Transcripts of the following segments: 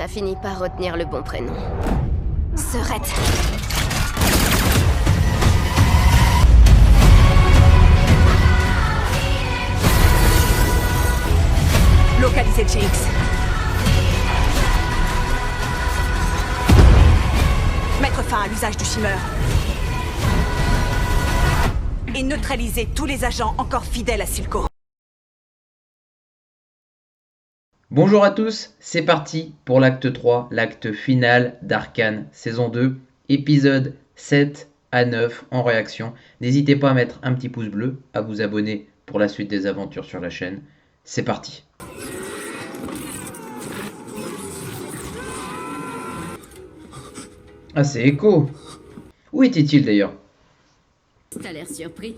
T'as fini par retenir le bon prénom. Serette. Localisez Jinx. Mettre fin à l'usage du Shimmer. Et neutraliser tous les agents encore fidèles à Silco. Bonjour à tous, c'est parti pour l'acte 3, l'acte final d'Arcane saison 2, épisode 7 à 9 en réaction. N'hésitez pas à mettre un petit pouce bleu, à vous abonner pour la suite des aventures sur la chaîne. C'est parti. Ah, c'est Echo. Où était-il d'ailleurs? T'as l'air surpris.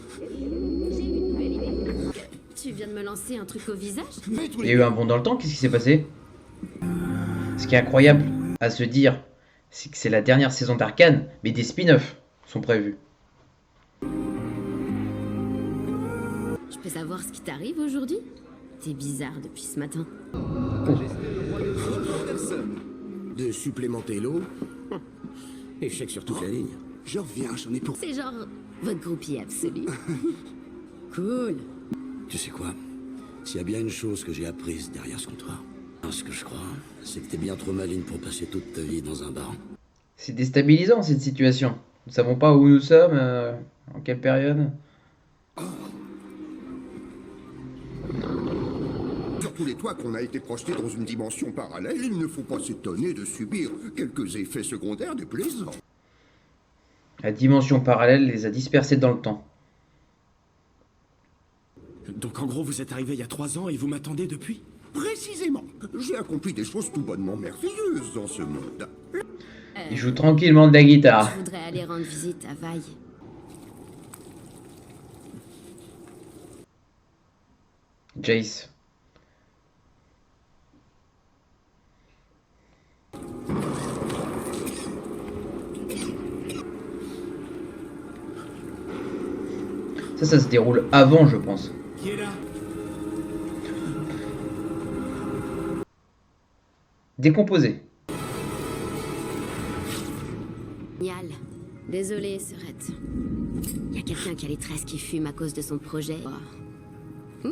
Tu viens de me lancer un truc au visage? Il y a eu un bond dans le temps, qu'est-ce qui s'est passé? Ce qui est incroyable à se dire, c'est que c'est la dernière saison d'Arcane, mais des spin-offs sont prévus. Je peux savoir ce qui t'arrive aujourd'hui? T'es bizarre depuis ce matin. De supplémenter l'eau. Échec sur toute la ligne. Je reviens, j'en ai pour... C'est genre votre groupie absolu. Cool. Tu sais quoi? S'il y a bien une chose que j'ai apprise derrière ce contrat, ce que je crois, c'est que t'es bien trop maligne pour passer toute ta vie dans un bar. C'est déstabilisant cette situation. Nous ne savons pas où nous sommes, en quelle période. Sur tous les toits qu'on a été projetés dans une dimension parallèle, il ne faut pas s'étonner de subir quelques effets secondaires déplaisants. La dimension parallèle les a dispersés dans le temps. Donc en gros, vous êtes arrivé il y a 3 ans et vous m'attendez depuis? Précisément, j'ai accompli des choses tout bonnement merveilleuses dans ce monde. Il joue tranquillement de la guitare. Je voudrais aller rendre visite à Vaille. Jace. Ça se déroule avant, je pense. Qui est là? Décomposé. Génial. Désolée, Serette. Il y a quelqu'un qui a les tresses qui fument à cause de son projet. Elle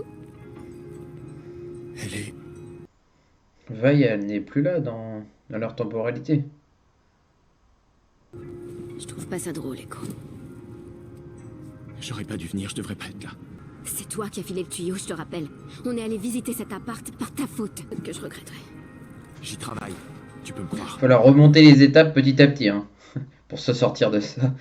est... Vaille, elle n'est plus là dans leur temporalité. Je trouve pas ça drôle, Echo. J'aurais pas dû venir, je devrais pas être là. C'est toi qui as filé le tuyau, je te rappelle. On est allé visiter cet appart par ta faute. Que je regretterai. J'y travaille, tu peux me croire. Il va falloir remonter les étapes petit à petit, hein, pour se sortir de ça.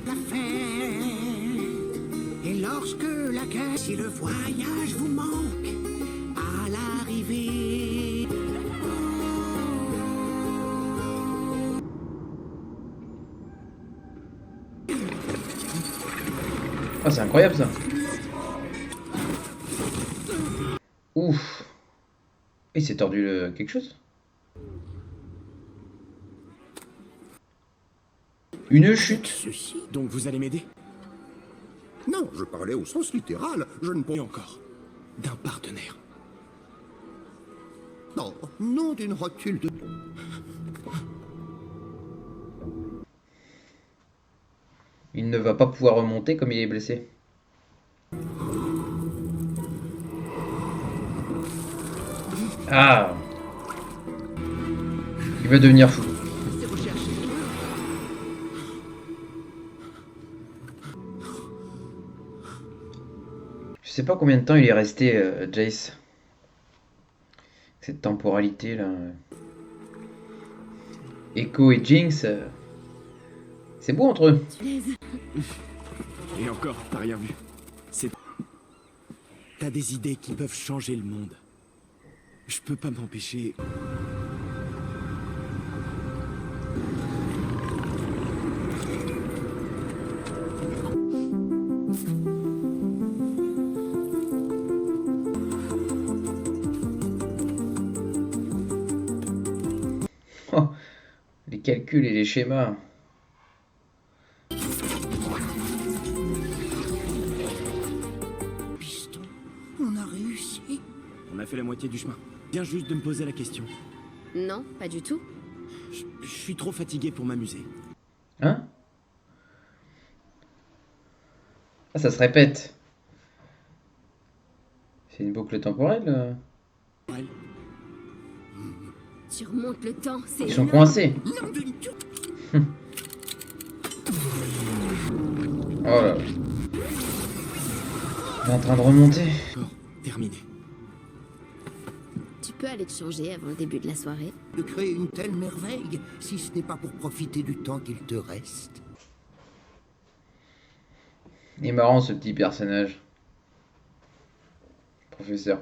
La fête. Et lorsque la caisse, si le voyage vous manque, à l'arrivée. Ah, c'est incroyable ça. Ouf. Il s'est tordu quelque chose. Une chute. Ceci. Donc vous allez m'aider? Non, je parlais au sens littéral, je ne Et peux... encore, d'un partenaire. Non, non d'une rotule de... Il ne va pas pouvoir remonter comme il est blessé. Ah. Il va devenir fou. Je sais pas combien de temps il est resté, Jace. Cette temporalité là. Echo et Jinx. C'est beau entre eux. Et encore, t'as rien vu. C'est... T'as des idées qui peuvent changer le monde. Je peux pas m'empêcher... Oh, les calculs et les schémas. fait la moitié du chemin. Viens juste de me poser la question. Non, pas du tout. Je suis trop fatigué pour m'amuser. Hein? Ah, ça se répète. C'est une boucle temporelle. Tu remontes le temps, c'est Ils sont énorme. coincés. Oh là. Il est en train de remonter. D'accord, terminé. Tu peux aller te changer avant le début de la soirée. De créer une telle merveille, si ce n'est pas pour profiter du temps qu'il te reste. Il est marrant ce petit personnage. Professeur.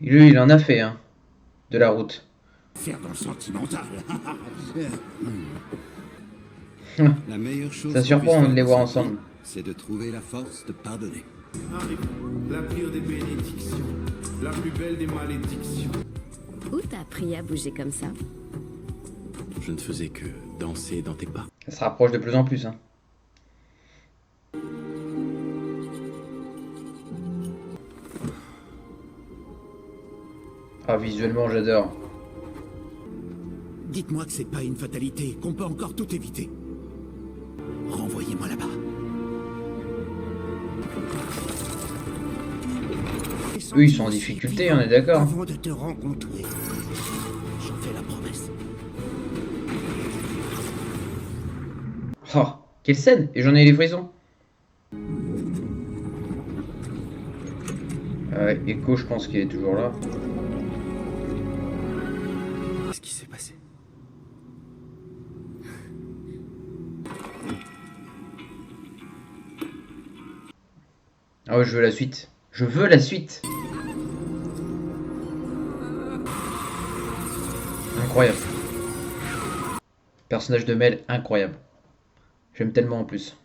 Lui, il en a fait, hein. De la route. Faire dans le sentimental. La meilleure chose Ça surprend de les voir ensemble. c'est de trouver la force de pardonner. Arrive, la pire des bénédictions, la plus belle des malédictions. Où t'as appris à bouger comme ça? Je ne faisais que danser dans tes pas. Ça se rapproche de plus en plus, hein. Ah, visuellement, j'adore. Dites-moi que c'est pas une fatalité, qu'on peut encore tout éviter. Renvoyez-moi là-bas. Eux, ils sont en difficulté, on est d'accord. Avant de te rencontrer, j'en fais la promesse. Oh, quelle scène! Et j'en ai les frissons. Ouais, Echo, je pense qu'il est toujours là. Qu'est-ce qui s'est passé? Ah ouais, je veux la suite. Je veux la suite. Incroyable. Personnage de Mel, incroyable. J'aime tellement en plus.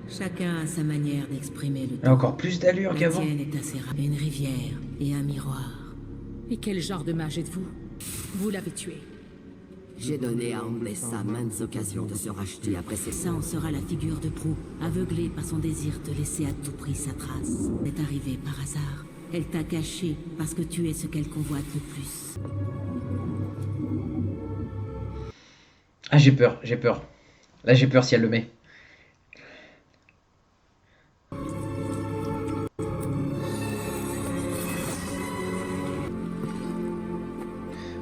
Chacun a sa manière d'exprimer le Elle a encore plus d'allure La qu'avant. tienne est assez rapide. Une rivière et un miroir. Et quel genre de mage êtes-vous? Vous l'avez tué. J'ai donné à Ambessa maintes occasions de se racheter après ses Ça en sera la figure de proue, aveuglée par son désir de laisser à tout prix sa trace. C'est arrivé par hasard. Elle t'a caché parce que tu es ce qu'elle convoite le plus. Ah, j'ai peur, j'ai peur. Là, j'ai peur si elle le met.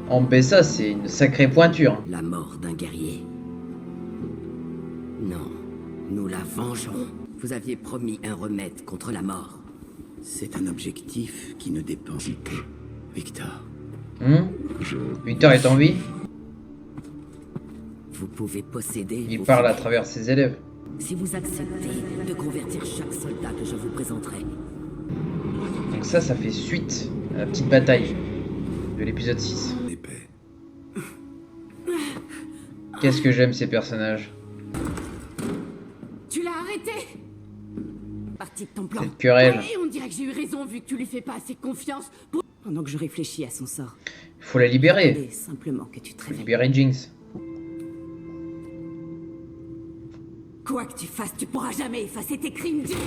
Ambessa, c'est une sacrée pointure. La mort d'un guerrier. Non, nous la vengerons. Vous aviez promis un remède contre la mort. C'est un objectif qui ne dépend pas. Victor. Victor est en vie. Vous pouvez posséder... Il vos parle à fidèles. travers ses élèves. Si vous acceptez de convertir chaque soldat que je vous présenterai. Donc ça fait suite à la petite bataille de l'épisode 6. Qu'est-ce que j'aime ces personnages. Tu l'as arrêté? Partie de ton plan. Cette querelle. Et on dirait que j'ai eu raison vu que tu lui fais pas assez confiance pour... Pendant que je réfléchis à son sort. Faut la libérer. Attendez simplement que tu te Faut réveilles. libérer Jinx. Quoi que tu fasses, tu pourras jamais effacer tes crimes, Jinx.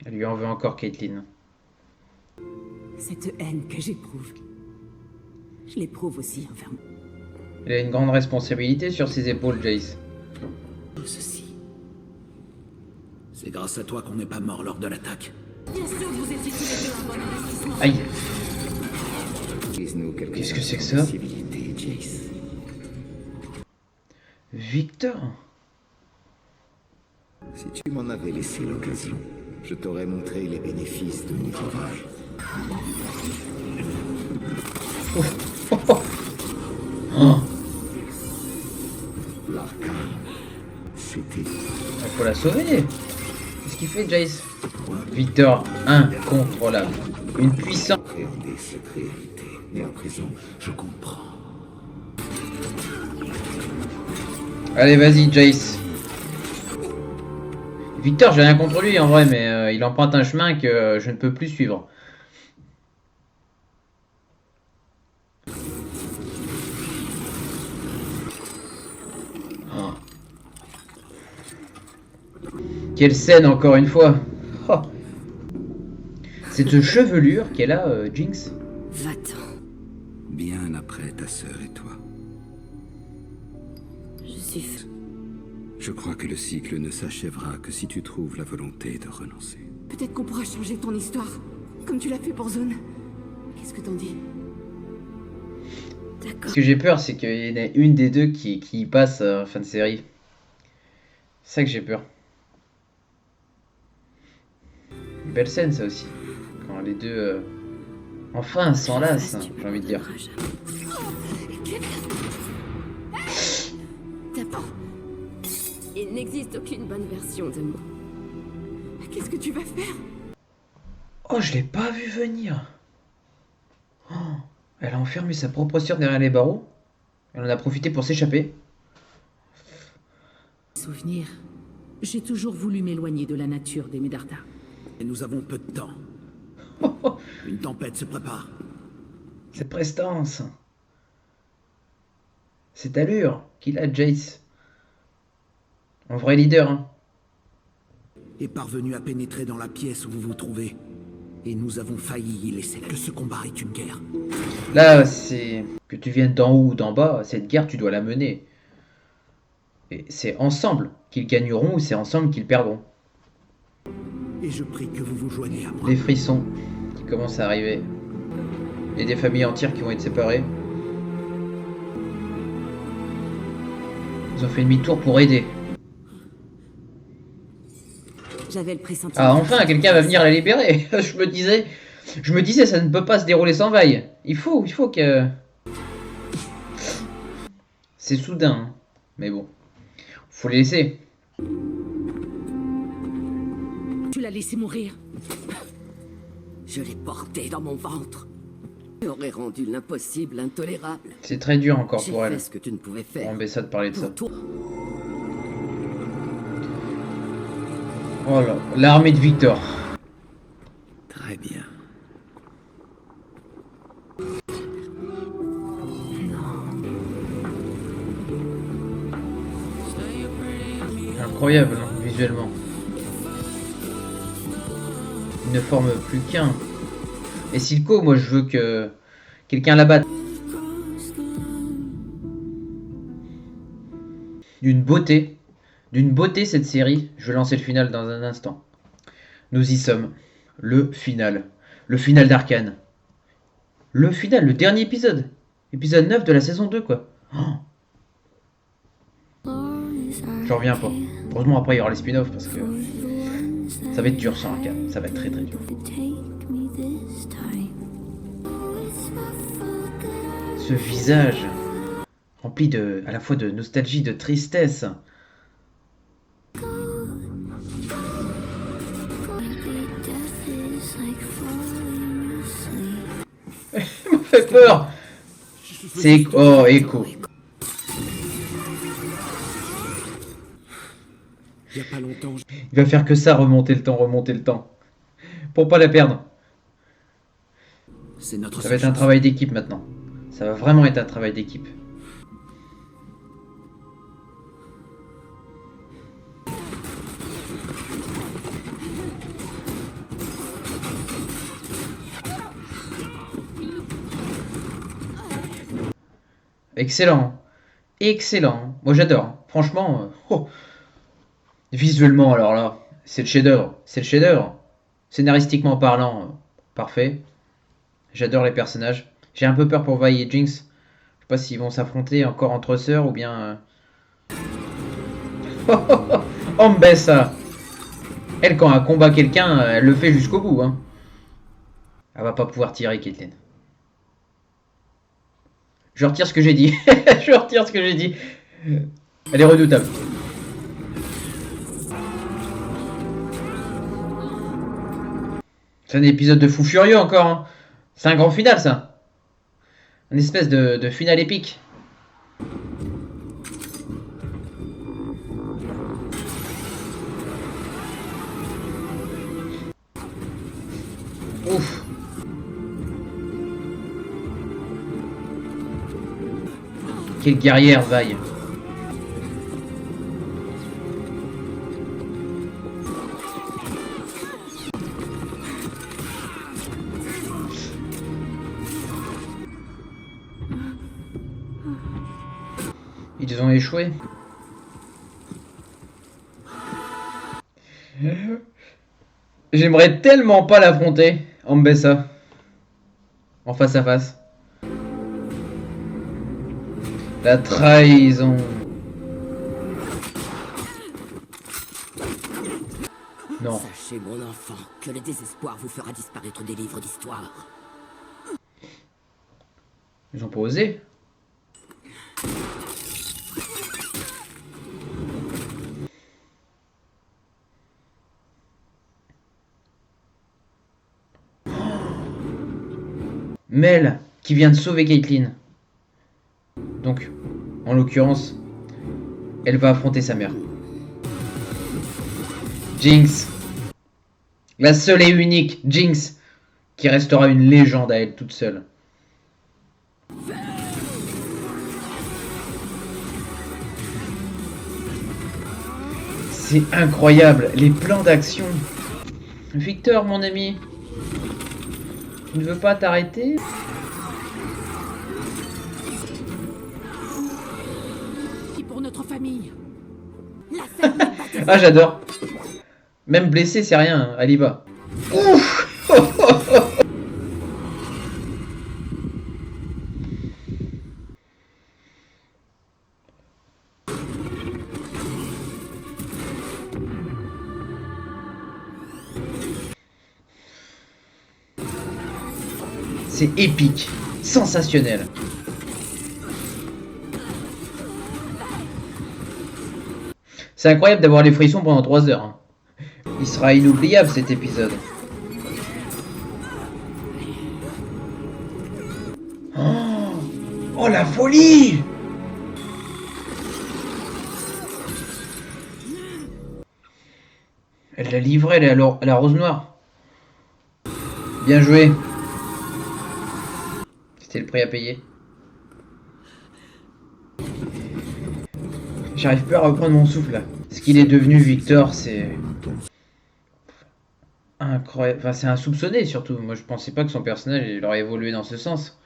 Elle lui en veut encore, Caitlyn. Cette haine que j'éprouve, je l'éprouve aussi envers moi. Elle a une grande responsabilité sur ses épaules, Jace. Ceci. C'est grâce à toi qu'on n'est pas mort lors de l'attaque. Bien sûr, vous étiez tous les deux un bon investissement. Aïe. Qu'est-ce que c'est que ça? Victor. Si tu m'en avais laissé l'occasion, je t'aurais montré les bénéfices de mon travail. L'arcane, c'était... Il faut la sauver. Qu'est-ce qu'il fait, Jace? Victor, incontrôlable. Une puissance. Appréhender cette réalité. Mais à présent, je comprends. Allez, vas-y, Jace. Victor, j'ai rien contre lui en vrai, mais il emprunte un chemin que je ne peux plus suivre. Oh. Quelle scène encore une fois. Oh. Cette chevelure qu'elle a, Jinx. Va-t'en. Bien après ta sœur et toi. Je suis... Je crois que le cycle ne s'achèvera que si tu trouves la volonté de renoncer. Peut-être qu'on pourra changer ton histoire, comme tu l'as fait pour Zone. Qu'est-ce que t'en dis? Ce que j'ai peur, c'est qu'il y en ait une des deux qui passe en fin de série. C'est ça que j'ai peur. Une belle scène, ça aussi. Quand les deux... enfin, s'enlacent, j'ai envie de dire. Il n'existe aucune bonne version de moi. Qu'est-ce que tu vas faire? Oh, je l'ai pas vu venir. Oh, elle a enfermé sa propre sœur derrière les barreaux. Elle en a profité pour s'échapper. Souvenir. J'ai toujours voulu m'éloigner de la nature des Medarda. Et nous avons peu de temps. Une tempête se prépare. Cette prestance. Cette allure qu'il a, Jace. Un vrai leader, hein. Est parvenu à pénétrer dans la pièce où vous vous trouvez. Et nous avons failli y laisser que ce combat est une guerre. Là, c'est... Que tu viennes d'en haut ou d'en bas, cette guerre, tu dois la mener. Et c'est ensemble qu'ils gagneront ou c'est ensemble qu'ils perdront. Et je prie que vous vous joignez à moi. Des frissons qui commencent à arriver. Et des familles entières qui vont être séparées. Ils ont fait demi-tour pour aider. J'avais le pressentiment. Ah, enfin, quelqu'un va venir la libérer. Je me disais, ça ne peut pas se dérouler sans vaille. Il faut que... C'est soudain, hein. Mais bon. Faut les laisser. Tu l'as laissé mourir. Je l'ai porté dans mon ventre. J'aurais rendu l'impossible intolérable. C'est très dur encore pour elle. J'ai fait ce que tu ne pouvais faire. Pour Ambessa de parler de ça. Oh là, l'armée de Victor. Très bien. Incroyable, hein, visuellement. Il ne forme plus qu'un. Et Silco, moi je veux que quelqu'un la batte. D'une beauté cette série. Je vais lancer le final dans un instant. Nous y sommes. Le final d'Arcane. Le final, le dernier épisode. Épisode 9 de la saison 2, quoi. Oh. J'en reviens pas. Heureusement, après, il y aura les spin-offs parce que ça va être dur sans Arcane. Ça va être très très dur. Ce visage rempli de, à la fois de nostalgie, de tristesse. Il m'a fait peur. C'est oh, Echo. Il y a pas longtemps. Il va faire que ça, remonter le temps. Pour pas la perdre. C'est notre Ça va être un travail d'équipe maintenant. Ça va vraiment être un travail d'équipe. Excellent. Excellent. Moi j'adore. Franchement, oh. Visuellement alors là, c'est le chef-d'œuvre. C'est le chef-d'œuvre. Scénaristiquement parlant, parfait. J'adore les personnages. J'ai un peu peur pour Vi et Jinx. Je sais pas s'ils vont s'affronter encore entre sœurs ou bien... Ambessa. Elle, quand elle combat quelqu'un, elle le fait jusqu'au bout. Hein. Elle va pas pouvoir tirer, Caitlyn. Je retire ce que j'ai dit. Je retire ce que j'ai dit. Elle est redoutable. C'est un épisode de fou furieux encore. Hein. C'est un grand final, ça. Une espèce de finale épique. Ouf. Quelle guerrière, vaille. Ils ont échoué. J'aimerais tellement pas l'affronter, Ambessa. En face à face. La trahison. Non. Sachez, mon enfant, que le désespoir vous fera disparaître des livres d'histoire. Ils ont pas osé. Mel, qui vient de sauver Caitlyn. Donc, en l'occurrence, elle va affronter sa mère. Jinx. La seule et unique Jinx, qui restera une légende à elle toute seule. C'est incroyable, les plans d'action. Victor, mon ami, tu ne veux pas t'arrêter? Pour notre famille. Ah, j'adore. Même blessé, c'est rien, hein. Elle y va. Ouf. C'est épique, sensationnel. C'est incroyable d'avoir les frissons pendant 3 heures. Hein. Il sera inoubliable cet épisode. Oh la folie! Elle l'a livré, elle est à la rose noire. Bien joué. C'était le prix à payer. J'arrive pas à reprendre mon souffle là. Ce qu'il est devenu Victor, c'est incroyable. Enfin, c'est insoupçonné surtout. Moi, je pensais pas que son personnage il aurait évolué dans ce sens.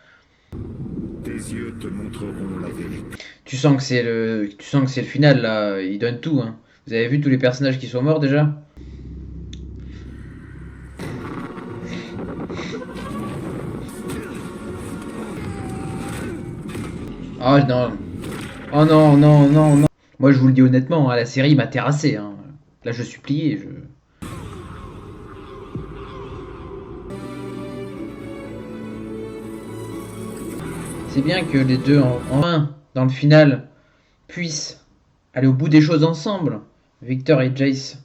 Tes yeux te montreront la vérité. Tu sens que c'est le final là. Il donne tout. Hein. Vous avez vu tous les personnages qui sont morts déjà? Oh non. Oh non, non, non, non. Moi je vous le dis honnêtement, hein, la série m'a terrassé. Hein. Là je suis plié. C'est bien que les deux en un, dans le final, puissent aller au bout des choses ensemble. Victor et Jace.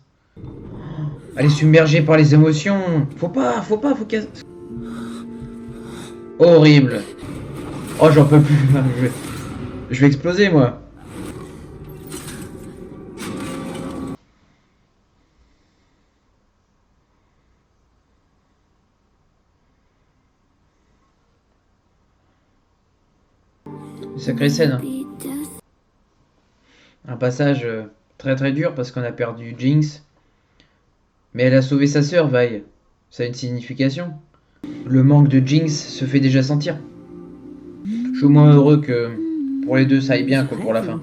Elle est submergée par les émotions. Faut qu'elle... Horrible. Oh j'en peux plus. Je vais exploser moi. Sacrée scène. Hein. Un passage très très dur parce qu'on a perdu Jinx. Mais elle a sauvé sa sœur, Vi. Ça a une signification. Le manque de Jinx se fait déjà sentir. Je suis moins heureux que pour les deux ça aille bien que pour la fin.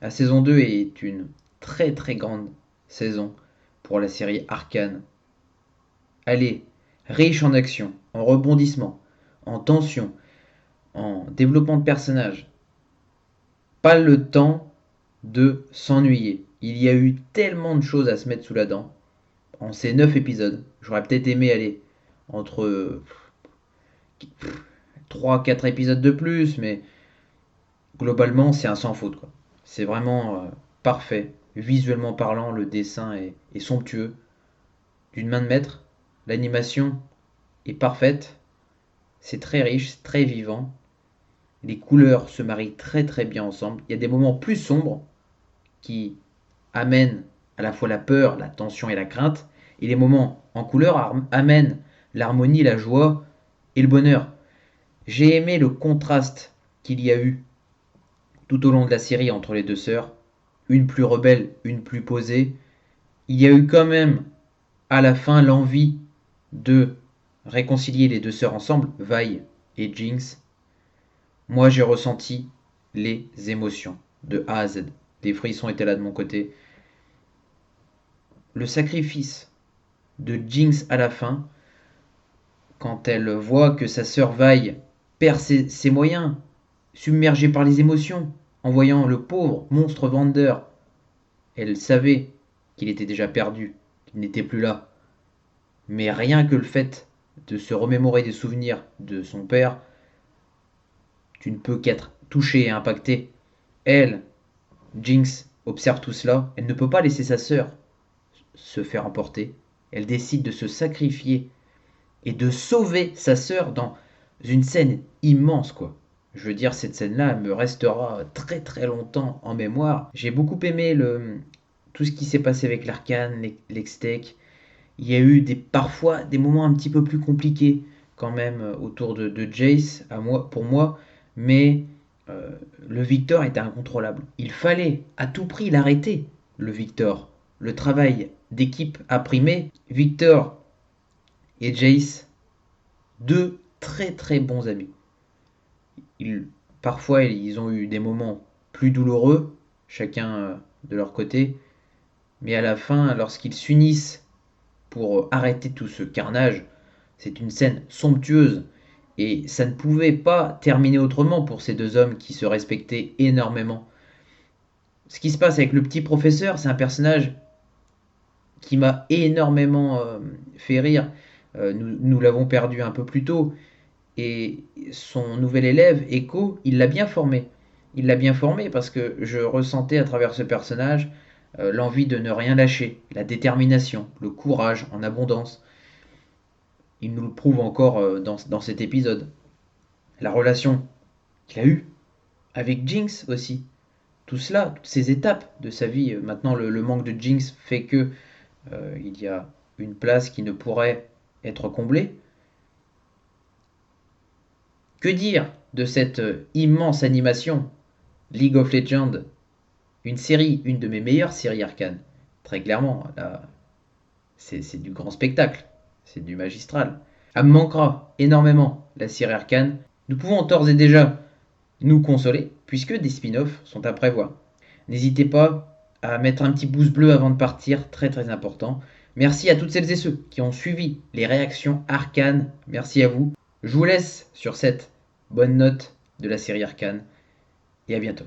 La saison 2 est une très très grande saison pour la série Arcane. Elle est riche en action, en rebondissement, en tension, en développement de personnages. Pas le temps de s'ennuyer. Il y a eu tellement de choses à se mettre sous la dent. En ces 9 épisodes, j'aurais peut-être aimé aller entre 3-4 épisodes de plus, mais globalement c'est un sans faute quoi. C'est vraiment parfait. Visuellement parlant, le dessin est somptueux. D'une main de maître. L'animation est parfaite. C'est très riche, c'est très vivant. Les couleurs se marient très très bien ensemble. Il y a des moments plus sombres qui amènent à la fois la peur, la tension et la crainte, et les moments en couleur amènent l'harmonie, la joie et le bonheur. J'ai aimé le contraste qu'il y a eu tout au long de la série entre les deux sœurs, une plus rebelle, une plus posée. Il y a eu quand même à la fin l'envie de réconcilier les deux sœurs ensemble, Vi et Jinx. Moi j'ai ressenti les émotions de A à Z. Les frissons étaient là de mon côté. Le sacrifice de Jinx à la fin, quand elle voit que sa sœur Vi perd ses moyens, submergée par les émotions, en voyant le pauvre monstre Vander, elle savait qu'il était déjà perdu, qu'il n'était plus là. Mais rien que le fait de se remémorer des souvenirs de son père, tu ne peux qu'être touché et impacté. Elle, Jinx, observe tout cela. Elle ne peut pas laisser sa sœur se faire emporter. Elle décide de se sacrifier et de sauver sa sœur dans une scène immense, quoi. Je veux dire, cette scène-là, elle me restera très très longtemps en mémoire. J'ai beaucoup aimé tout ce qui s'est passé avec l'Arcane, l'Hextech. Il y a eu parfois des moments un petit peu plus compliqués quand même autour de Jace, pour moi, mais le Victor était incontrôlable. Il fallait à tout prix l'arrêter, le Victor. Le travail d'équipe a primé. Victor et Jace, deux très très bons amis. Parfois, ils ont eu des moments plus douloureux, chacun de leur côté, mais à la fin, lorsqu'ils s'unissent pour arrêter tout ce carnage, c'est une scène somptueuse, et ça ne pouvait pas terminer autrement pour ces deux hommes qui se respectaient énormément. Ce qui se passe avec le petit professeur, c'est un personnage qui m'a énormément fait rire. Nous l'avons perdu un peu plus tôt, et son nouvel élève, Echo, il l'a bien formé. Il l'a bien formé parce que je ressentais à travers ce personnage l'envie de ne rien lâcher, la détermination, le courage en abondance. Il nous le prouve encore dans cet épisode. La relation qu'il a eue avec Jinx aussi. Tout cela, toutes ces étapes de sa vie. Maintenant, le manque de Jinx fait que il y a une place qui ne pourrait être comblée. Que dire de cette immense animation League of Legends, une série, une de mes meilleures séries Arcane. Très clairement, là, c'est du grand spectacle, c'est du magistral. Elle me manquera énormément, la série Arcane. Nous pouvons d'ores et déjà nous consoler, puisque des spin-offs sont à prévoir. N'hésitez pas à mettre un petit pouce bleu avant de partir, très très important. Merci à toutes celles et ceux qui ont suivi les réactions Arcane, merci à vous. Je vous laisse sur cette bonne note de la série Arcane et à bientôt.